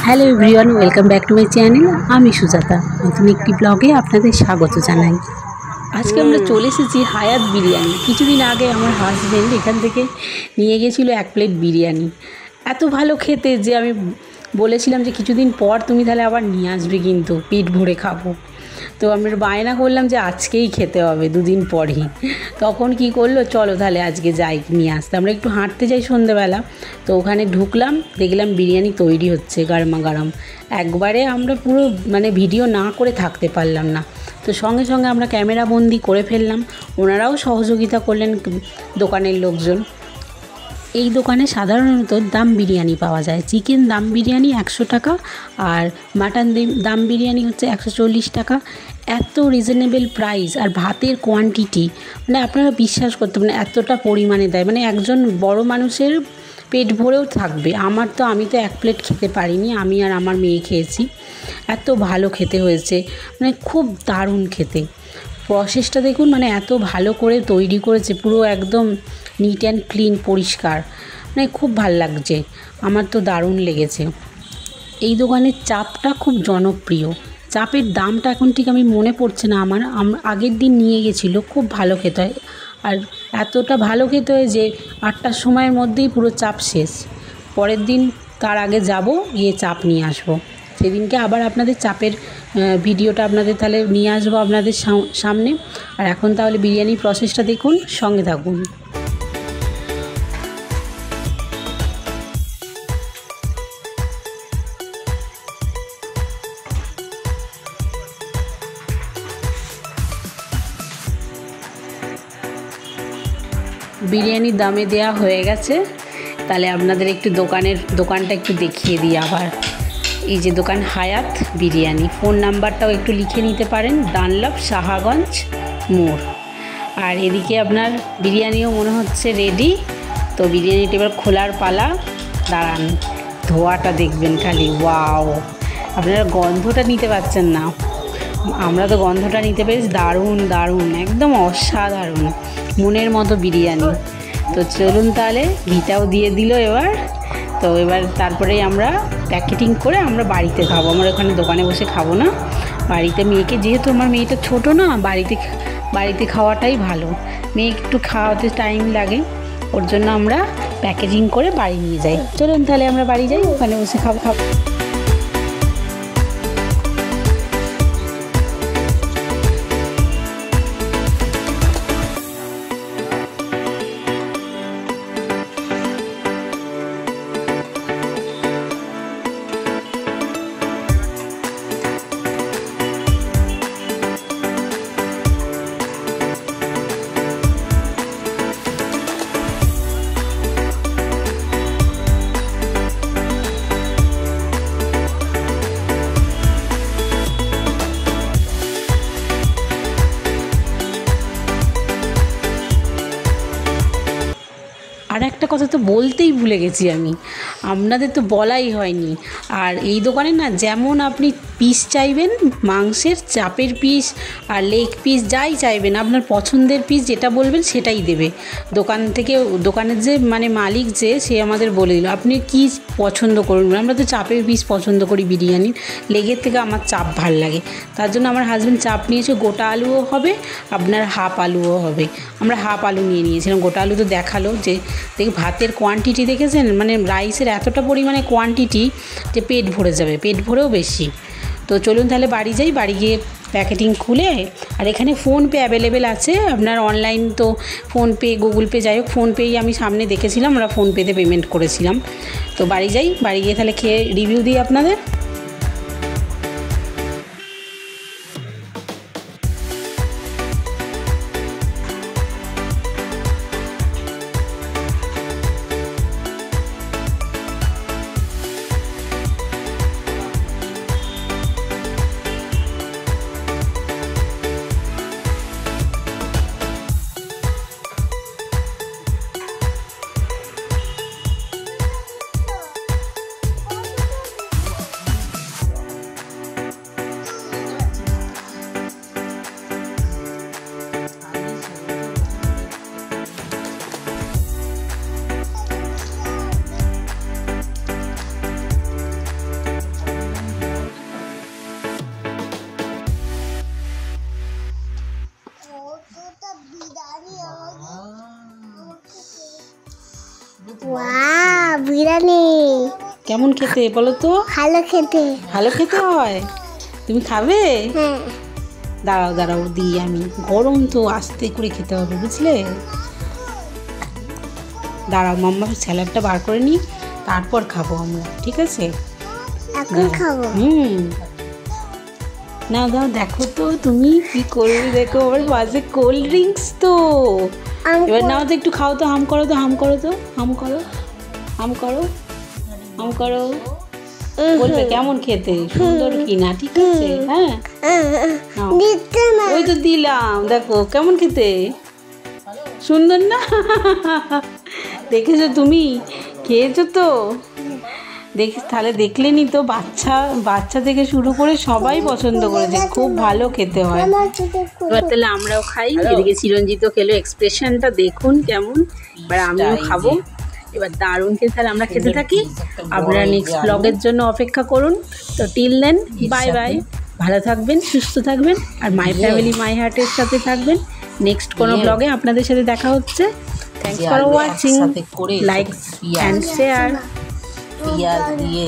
Hello everyone, welcome back to my channel. আমি সুজাতা, নতুন একটি ব্লগে আপনাদের স্বাগত জানাই। আজকে আমরা চলে এসেছি হায়াত বিরিয়ানি। কিছুদিন আগে আমার হাজব্যান্ড এখান থেকে নিয়ে গেছিলো 1 প্লেট বিরিয়ানি। এত ভালো খেতে যে আমি বলেছিলাম যে কিছুদিন পর তুমি তাহলে আবার নিয়ে আসবে, কিন্তু পেট ভরে খাবো। তো আমরা বায়না করলাম যে আজকেই খেতে হবে, 2 দিন পরই। তখন কি করলো, চলো তাহলে আজকে যাই নিয়ে আসতে। আমরা একটু হাঁটতে যাই সন্ধ্যেবেলা, তো ওখানে ঢুকলাম, দেখলাম বিরিয়ানি তৈরি হচ্ছে গরমা গরম। একবারে আমরা পুরো ভিডিও না করে থাকতে পারলাম না, তো সঙ্গে সঙ্গে আমরা ক্যামেরা বন্দি করে ফেললাম। ওনারাও সহযোগিতা করলেন, দোকানের লোকজন। এই দোকানে সাধারণত দাম বিরিয়ানি পাওয়া যায়। চিকেন দাম বিরিয়ানি 100 টাকা, আর মাটন দাম বিরিয়ানি হচ্ছে 140 টাকা। এত রিজনেবল প্রাইস, আর ভাতের কোয়ান্টিটি আপনারা বিশ্বাস করতে পারেন এতটা পরিমাণে দেয়, একজন বড় মানুষের পেট ভরেও থাকবে। আমি তো 1 প্লেট খেতে পারিনি, আমি আর আমার মেয়ে খেয়েছি। এত ভালো খেতে হয়েছে, খুব দারুণ খেতে। প্রসেসটা দেখুন, এত ভালো করে তৈরি করেছে, পুরো একদম নিট অ্যান্ড ক্লিন, পরিষ্কার, খুব ভাল লাগছে। আমার তো দারুণ লেগেছে। এই দোকানের চাপটা খুব জনপ্রিয়। চাপের দামটা এখন ঠিক আমি মনে পড়ছে না আমার, আগের দিন নিয়ে গেছিলো। খুব ভালো খেতে হয়, আর এতটা ভালো খেতে হয় যে 8টার সময়ের মধ্যেই পুরো চাপ শেষ। পরের দিন তার আগে যাব, গিয়ে চাপ নিয়ে আসবো। সেদিনকে আবার আপনাদের চাপের ভিডিওটা আপনাদের তাহলে নিয়ে আসবো আপনাদের সামনে। আর এখন তাহলে বিরিয়ানির প্রসেসটা দেখুন, সঙ্গে থাকুন। বিরিয়ানির দামে দেওয়া হয়ে গেছে, তাহলে আপনাদের একটু দোকানটা একটু দেখিয়ে দিই আবার। এই যে দোকান হায়াত বিরিয়ানি, ফোন নাম্বারটাও একটু লিখে নিতে পারেন, ডানলপ সাহাগঞ্জ মোড়। আর এদিকে আপনার বিরিয়ানিও মনে হচ্ছে রেডি। তো বিরিয়ানিটা এবার খোলার পালা। দাঁড়ান, ধোয়াটা দেখবেন খালি, ওয়াও! আপনারা গন্ধটা নিতে পারছেন না, আমরা তো গন্ধটা নিতে পেরেছি। দারুণ দারুণ, একদম অসাধারণ, মনের মতো বিরিয়ানি। তো চলুন তাহলে, ঘিটাও দিয়ে দিল এবার। তো এবার তারপরেই আমরা প্যাকেটিং করে আমরা বাড়িতে খাবো। আমরা ওখানে দোকানে বসে খাবো না, বাড়িতে মেয়েকে, যেহেতু আমার মেয়েটা ছোটো না, বাড়িতে খাওয়াটাই ভালো। মেয়ে একটু খাওয়াতে টাইম লাগে, ওর জন্য আমরা প্যাকেজিং করে বাড়ি নিয়ে যাই। চলুন তাহলে আমরা বাড়ি যাই, ওখানে বসে খাবো। আর একটা কথা তো বলতেই ভুলে গেছি আমি, আপনাদের তো বলাই হয়নি। আর এই দোকানে না, যেমন আপনি পিস চাইবেন, মাংসের চাপের পিস আর লেগ পিস যাই চাইবেন, আপনার পছন্দের পিস যেটা বলবেন সেটাই দেবে। দোকানের যে মালিক সে আমাদের বলে দিল আপনি কি পছন্দ করুন। আমরা তো চাপের পিস পছন্দ করি বিরিয়ানির, লেগের থেকে আমার চাপ ভাল লাগে। তার জন্য আমার হাজব্যান্ড চাপ নিয়েছে, গোটা আলুও হবে, আপনার হাফ আলুও হবে। আমরা হাফ আলু নিয়ে নিয়েছিলাম, গোটা আলু তো দেখালো যে ভাতের কোয়ান্টিটি দেখেছেন, রাইসের এতটা পরিমাণে কোয়ান্টিটি যে পেট ভরে যাবে, পেট ভরেও বেশি। তো চলুন তাহলে বাড়ি যাই, বাড়ি গিয়ে প্যাকেটিং খুলে। আর এখানে ফোনপে অ্যাভেলেবেল আছে আপনার, অনলাইন তো ফোনপে, গুগল পে, যাই হোক ফোনপেই আমি সামনে দেখেছিলাম, আমরা ফোনপেতে পেমেন্ট করেছিলাম। তো বাড়ি যাই, বাড়ি গিয়ে তাহলে খেয়ে রিভিউ দিই আপনাদের। ওয়াও বিরিয়ানি কেমন খেতে বলো তো? ভালো খেতে। ভালো খেতে হয়, তুমি খাবে? হ্যাঁ দাঁড়াও দাঁড়াও দিই আমি, গরম তো আস্তে করে খেতে হবে বুঝলে। দাঁড়াও মাম্মা স্যালাডটা বার করে নিই, তারপর খাবো আমরা, ঠিক আছে? এখন খাবো। না দাও, দেখো তো তুমি কি করবে, দেখো আমার পাশে কোল্ড ড্রিঙ্কস তো। এবার নাও তো একটু খাও তো, হাম করো তো, হাম করো তো, হাম করো, হাম করো, হাম করো, বলবে কেমন খেতে, সুন্দর কি না, ঠিক আছে? হ্যাঁ নাও। দিতে না। ওই তো দিলাম, দেখো কেমন খেতে, সুন্দর না? দেখেছো তুমি, খেয়েছো তো? তাহলে দেখলেনি তো, বাচ্চা থেকে শুরু করে সবাই পছন্দ করেছে, খুব ভালো খেতে হয়। এবার তাহলে আমরাও খাই। এদিকে চিরঞ্জিত খেলো, এক্সপ্রেশনটা দেখুন কেমন। এবার আমিও খাবো। এবার দারুণ খেতে, তাহলে আমরা খেতে থাকি, আপনারা নেক্সট ব্লগের জন্য অপেক্ষা করুন। তো টিল দেন, বাই বাই, ভালো থাকবেন, সুস্থ থাকবেন, আর মাই ফ্যামিলি মাই হার্টের সাথে থাকবেন। নেক্সট কোনো ব্লগে আপনাদের সাথে দেখা হচ্ছে। Thanks for watching, like and share. পেঁয়াজ দিয়ে